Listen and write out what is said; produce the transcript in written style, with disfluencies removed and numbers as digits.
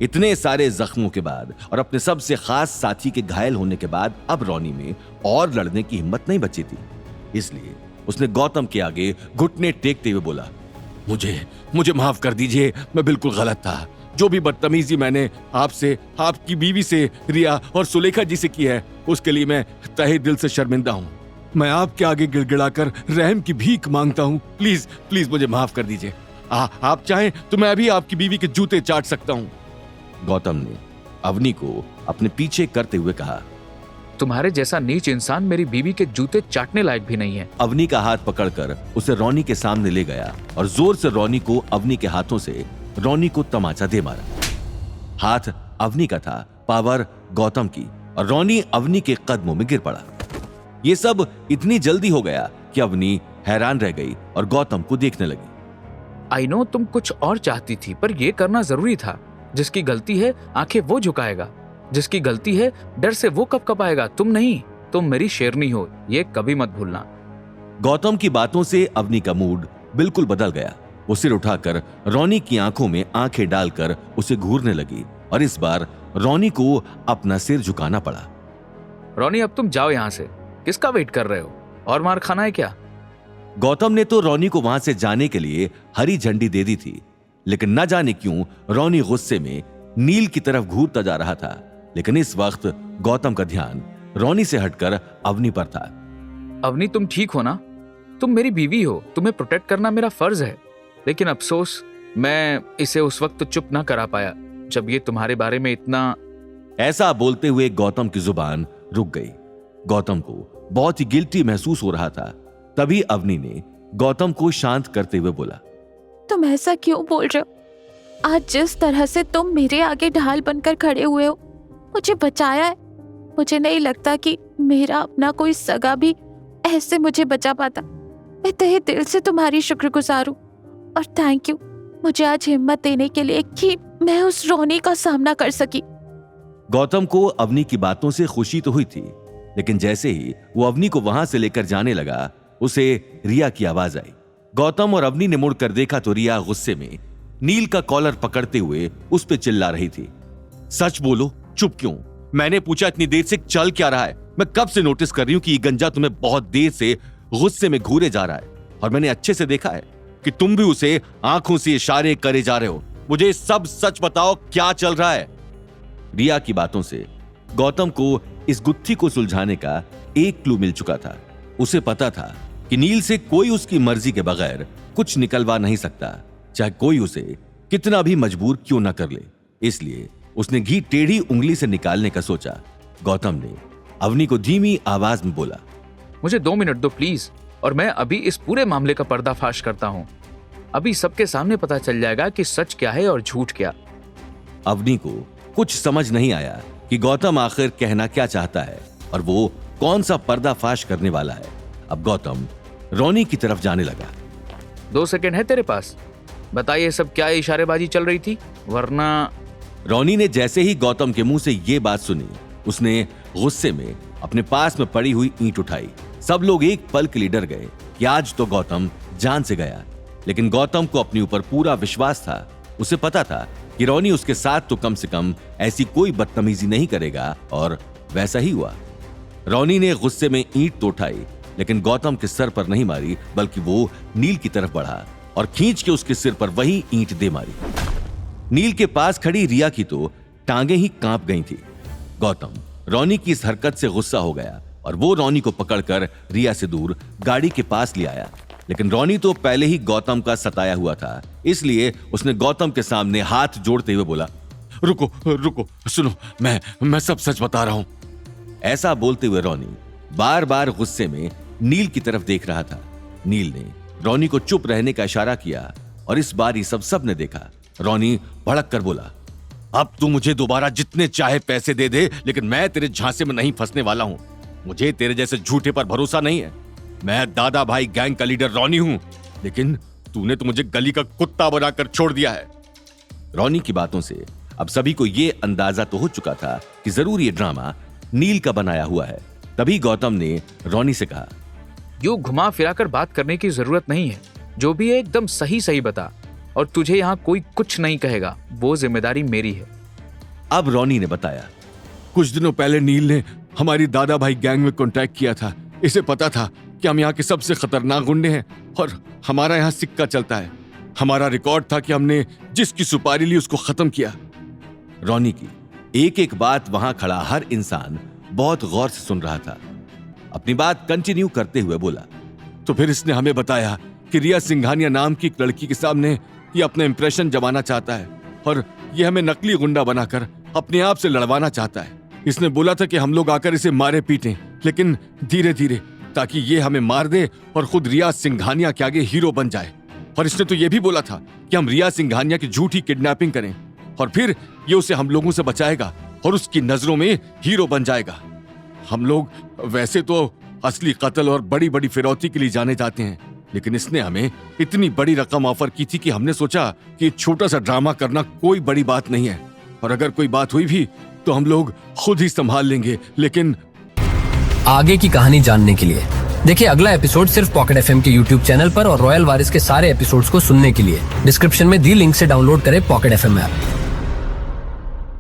इतने सारे जख्मों के बाद और अपने सबसे खास साथी के घायल होने के बाद अब रोनी में और लड़ने की हिम्मत नहीं बची थी। इसलिए उसने गौतम के आगे घुटने टेकते हुए बोला, मुझे माफ कर दीजिए, मैं बिल्कुल गलत था। जो भी बदतमीजी मैंने आपसे, आपकी बीवी से, रिया और सुलेखा जी से की है, उसके लिए मैं तहे दिल से शर्मिंदा हूँ। मैं आपके आगे गिड़गिड़ाकर रहम की भीख मांगता हूँ। प्लीज प्लीज मुझे माफ कर दीजिए। आप चाहें तो मैं अभी आपकी बीवी के जूते चाट सकता हूँ। गौतम ने अवनी को अपने पीछे करते हुए कहा, तुम्हारे जैसा नीच इंसान मेरी बीवी के जूते चाटने लायक भी नहीं है। अवनी का हाथ पकड़कर उसे रोनी के सामने ले गया और जोर से रोनी को अवनी के हाथों से रोनी को तमाचा दे मारा। हाथ अवनी का था, पावर गौतम की, और रोनी अवनी के कदमों में गिर पड़ा। ये सब इतनी जल्दी हो गया कि अवनी हैरान रह गई और गौतम को देखने लगी। आई नो तुम कुछ और चाहती थी, पर यह करना जरूरी था। जिसकी गलती है आंखें वो झुकाएगा, जिसकी गलती है डर से वो कपकपाएगा, तुम नहीं। तुम मेरी शेरनी हो, ये कभी मत भूलना। गौतम की बातों से अवनी का मूड बिल्कुल बदल गया। वो सिर उठाकर रोनी की आंखों में आंखें डालकर उसे घूरने लगी और इस बार रोनी को अपना सिर झुकाना पड़ा। रोनी अब तुम जाओ यहां से, किसका वेट कर रहे हो? और मार खाना है क्या? गौतम ने तो रोनी को वहां से जाने के लिए हरी झंडी दे दी थी, लेकिन न जाने क्यों रोनी गुस्से में नील की तरफ घूरता जा रहा था। लेकिन इस वक्त गौतम का ध्यान रोनी से हटकर अवनी पर था। अवनी तुम ठीक हो ना? तुम मेरी बीवी हो, तुम्हें प्रोटेक्ट करना मेरा फर्ज है। लेकिन अफसोस मैं इसे उस वक्त चुप ना करा पाया जब ये तुम्हारे बारे में इतना। ऐसा बोलते हुए गौतम की जुबान रुक गई। गौतम को बहुत ही गिल्टी महसूस हो रहा था। तभी अवनी ने गौतम को शांत करते हुए बोला, तुम ऐसा क्यों बोल रहे हो? आज जिस तरह से तुम मेरे आगे ढाल बनकर खड़े हुए हो, मुझे बचाया है। मुझे नहीं लगता कि मेरा अपना कोई सगा भी ऐसे मुझे बचा पाता। मैं तहे दिल से तुम्हारी शुक्रगुजार हूँ और थैंक यू मुझे आज हिम्मत देने के लिए कि मैं उस रोनी का सामना कर सकी। गौतम को अवनी की बातों से खुशी तो हुई थी, लेकिन जैसे ही वो अवनी को वहां से लेकर जाने लगा, उसे रिया की आवाज आई। गौतम और अवनी ने मुड़कर देखा तो रिया गुस्से में नील का कॉलर पकड़ते हुए उस पे चिल्ला रही थी। सच बोलो, चुप क्यों? मैंने पूछा इतनी देर से चल क्या रहा है? मैं कब से नोटिस कर रही हूं कि ये गंजा तुम्हें बहुत देर से गुस्से में घूरे जा रहा है, और मैंने अच्छे से देखा है कि तुम भी उसे आंखों से इशारे करे जा रहे हो। मुझे सब सच बताओ, क्या चल रहा है? रिया की बातों से गौतम को इस गुत्थी को सुलझाने का एक क्लू मिल चुका था। उसे पता था कि नील से कोई उसकी मर्जी के बगैर कुछ निकलवा नहीं सकता, चाहे कोई उसे कितना भी मजबूर क्यों ना कर ले। इसलिए उसने घी टेढ़ी उंगली से निकालने का सोचा। गौतम ने अवनी को धीमी आवाज में बोला, मुझे 2 मिनट दो प्लीज, और मैं अभी इस पूरे मामले का पर्दाफाश करता हूँ। अभी सबके सामने पता चल जाएगा कि सच क्या है और झूठ क्या। अवनी को कुछ समझ नहीं आया कि गौतम आखिर कहना क्या चाहता है और वो कौन सा पर्दाफाश करने वाला है। अब गौतम रोनी की तरफ जाने लगा। 2 सेकंड है तेरे पास? बताइए सब क्या इशारेबाजी चल रही थी, वरना। रोनी ने जैसे ही गौतम के मुंह से ये बात सुनी, उसने गुस्से में अपने पास में पड़ी हुई ईंट उठाई। सब लोग एक पल के लिए डर गए कि आज तो गौतम जान से गया, लेकिन गौतम को अपने ऊपर पूरा विश्वास था। उसे पता था कि रोनी उसके साथ तो कम से कम ऐसी कोई बदतमीजी नहीं करेगा, और वैसा ही हुआ। रोनी ने गुस्से में ईंट तो उठाई, लेकिन गौतम के सर पर नहीं मारी, बल्कि वो नील की तरफ बढ़ा और खींच के उसके सिर पर वही ईंट दे मारी। नील के पास खड़ी रिया की तो टांगे ही कांप गई थी। गौतम रोनी की इस हरकत से गुस्सा हो गया और वो रोनी को पकड़कर रिया से दूर गाड़ी के पास ले आया। लेकिन रोनी तो पहले ही गौतम का सताया हुआ था, इसलिए उसने गौतम के सामने हाथ जोड़ते हुए बोला, रुको रुको, सुनो, मैं सब सच बता रहा हूं। ऐसा बोलते हुए रोनी बार बार गुस्से में नील की तरफ देख रहा था। नील ने रोनी को चुप रहने का इशारा किया और इस बार ही सब ने देखा। रोनी भड़क कर बोला, अब तू मुझे दोबारा जितने चाहे पैसे दे दे, लेकिन मैं तेरे झांसे में नहीं फंसने वाला हूं। मुझे तेरे जैसे झूठे पर भरोसा नहीं है। मैं दादा भाई गैंग का लीडर रोनी हूं, लेकिन तूने तो मुझे गली का कुत्ता बनाकर छोड़ दिया है। रोनी की बातों से अब सभी को यह अंदाजा तो हो चुका था कि जरूर ये ड्रामा नील का बनाया हुआ है। तभी गौतम ने रोनी से कहा, यूं घुमा फिराकर बात करने की जरूरत नहीं है। जो भी है एकदम सही सही बता, और तुझे यहाँ कोई कुछ नहीं कहेगा, वो जिम्मेदारी मेरी है। अब रॉनी ने बताया, कुछ दिनों पहले नील ने हमारी दादा भाई गैंग में कांटेक्ट किया था। इसे पता था कि हम यहाँ के सबसे खतरनाक गुंडे हैं और हमारा यहाँ सिक्का चलता है। हमारा रिकॉर्ड था कि हमने जिसकी सुपारी ली उसको खत्म किया। रॉनी की एक एक बात वहां खड़ा हर इंसान बहुत गौर से सुन रहा था। अपनी बात कंटिन्यू करते हुए बोला, तो फिर इसने हमें बताया कि रिया सिंघानिया नाम की एक लड़की के सामने ये अपना इंप्रेशन जमाना चाहता है और ये हमें नकली गुंडा बनाकर अपने आप से लड़वाना चाहता है। इसने बोला था कि हम लोग आकर इसे मारे पीटें, लेकिन धीरे धीरे, ताकि ये हमें मार दे और खुद रिया सिंघानिया के आगे हीरो बन जाए। और इसने तो ये भी बोला था कि हम रिया सिंघानिया की झूठी किडनैपिंग करें और फिर ये उसे हम लोगों से बचाएगा और उसकी नजरों में हीरो बन जाएगा। हम लोग वैसे तो असली कत्ल और बड़ी बड़ी फिरौती के लिए जाने जाते हैं, लेकिन इसने हमें इतनी बड़ी रकम ऑफर की थी कि हमने सोचा कि छोटा सा ड्रामा करना कोई बड़ी बात नहीं है और अगर कोई बात हुई भी तो हम लोग खुद ही संभाल लेंगे। लेकिन आगे की कहानी जानने के लिए देखिए अगला एपिसोड सिर्फ पॉकेट एफएम के यूट्यूब चैनल पर और रॉयल वारिस के सारे एपिसोड्स को सुनने के लिए डिस्क्रिप्शन में दी लिंक से डाउनलोड करें पॉकेट एफएम ऐप।